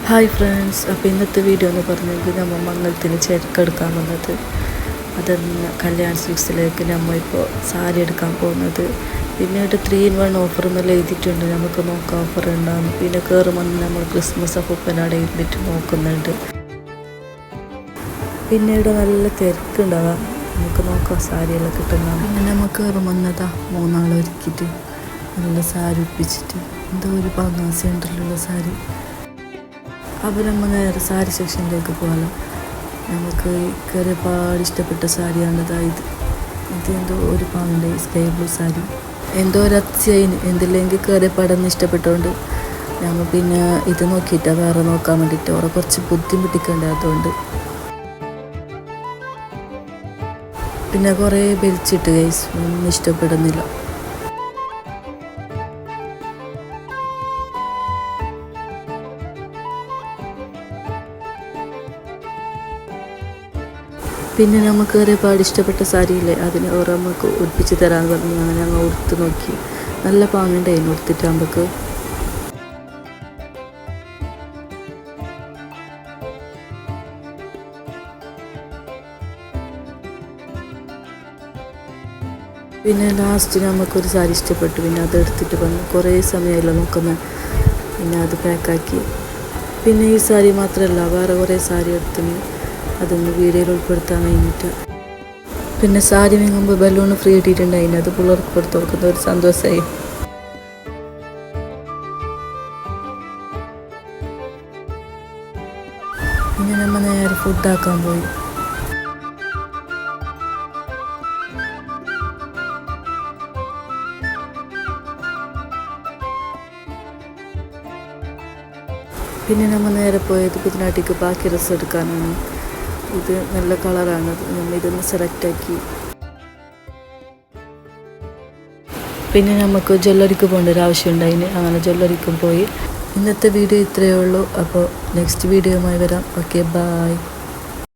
Hi friends, അപ്പോൾ ഇന്നത്തെ video എന്ന് പറഞ്ഞെങ്കിൽ നമ്മൾ മംഗലത്തിന് ചെരുക്കെടുക്കാൻ വന്നത്. അതെന്ന് കല്യാൺ സിൽക്സിലേക്ക് നമ്മൾ ഇപ്പോൾ സാരി എടുക്കാൻ പോകുന്നത്. പിന്നീട് 3-in-1 ഓഫർ എന്നെല്ലാം എഴുതിയിട്ടുണ്ട്. നമുക്ക് നോക്കാം ഓഫർ ഉണ്ടാകും. പിന്നെ കയറുമ്പോൾ നമ്മൾ ക്രിസ്മസ് അപ്പൂപ്പനവിടെ ഇരുന്നിട്ട് നോക്കുന്നുണ്ട്. പിന്നീട് നല്ല തിരക്കുണ്ടാകാം. നമുക്ക് നോക്കാം സാരിയെല്ലാം കിട്ടുന്നതാണ്. പിന്നെ നമ്മൾ കയറും വന്നതാ 3 ആളെ ഒരുക്കിയിട്ട് നല്ല സാരി ഒപ്പിച്ചിട്ട് എന്തോ ഒരു ഭംഗി സെൻറ്ററിലുള്ള സാരി. അപ്പോൾ നമ്മൾ നേരെ സാരി സെക്ഷനിലേക്ക് പോകാമല്ലോ. നമുക്ക് ഒരുപാട് ഇഷ്ടപ്പെട്ട സാരിയാണ് ഇത് എന്തോ ഒരു പാങ്ങിൻ്റെ സ്കൈ ബ്ലൂ സാരി. എന്തോ ഒരു അതിശയിന് എന്തില്ലെങ്കിൽ കയറിയപ്പാടെന്ന് ഇഷ്ടപ്പെട്ടുകൊണ്ട് ഞങ്ങൾ പിന്നെ ഇത് നോക്കിയിട്ടാണ് വേറെ നോക്കാൻ വേണ്ടിയിട്ട് അവിടെ കുറച്ച് ബുദ്ധിമുട്ടിക്കണ്ടേ. അതുകൊണ്ട് പിന്നെ കുറേ വലിച്ചിട്ട് ഗൈസ് ഒന്നും ഇഷ്ടപ്പെടുന്നില്ല. പിന്നെ നമുക്ക് ഒരുപാട് ഇഷ്ടപ്പെട്ട സാരിയില്ലേ, അതിന് ഓരോ നമുക്ക് ഉടുപ്പിച്ച് തരാമെന്ന് പറഞ്ഞു ഞങ്ങൾ ഉടുത്ത് നോക്കി. നല്ല പാങ്ങുണ്ടായിരുന്നു ഉടുത്തിട്ട് നമുക്ക്. പിന്നെ ലാസ്റ്റ് നമുക്കൊരു സാരി ഇഷ്ടപ്പെട്ടു. പിന്നെ അത് എടുത്തിട്ട് വന്നു. കുറേ സമയമല്ല നോക്കുന്നത്. പിന്നെ അത് പാക്കാക്കി. പിന്നെ ഈ സാരി മാത്രമല്ല വേറെ കുറേ സാരി എടുത്തിന്. അതൊന്ന് വീഡിയോയിൽ ഉൾപ്പെടുത്താൻ കഴിഞ്ഞിട്ട് പിന്നെ സാരി വാങ്ങുമ്പോൾ ബലൂൺ ഫ്രീ ഇട്ടിട്ടുണ്ടായിരുന്നു. അത് പിള്ളേർക്ക് കൊടുത്ത് കൊടുക്കുന്ന ഒരു സന്തോഷമായി. പിന്നെ നമ്മൾ നേരെ ഫുഡാക്കാൻ പോയി. പിന്നെ നമ്മൾ നേരെ പോയത് കുതിനാട്ടിക്ക് ബാക്കി ഡ്രസ്സ് എടുക്കാനാണ്. ഇത് നല്ല കളറാണ്. നമ്മൾ ഇതൊന്ന് സെലക്റ്റാക്കി. പിന്നെ നമുക്ക് ജ്വല്ലറിക്ക് പോകേണ്ട ഒരു ആവശ്യം ഉണ്ടായിന്. അങ്ങനെ ജ്വല്ലറിക്കും പോയി. ഇന്നത്തെ വീഡിയോ ഇത്രയേ ഉള്ളൂ. അപ്പോൾ നെക്സ്റ്റ് വീഡിയോയുമായി വരാം. Okay, by.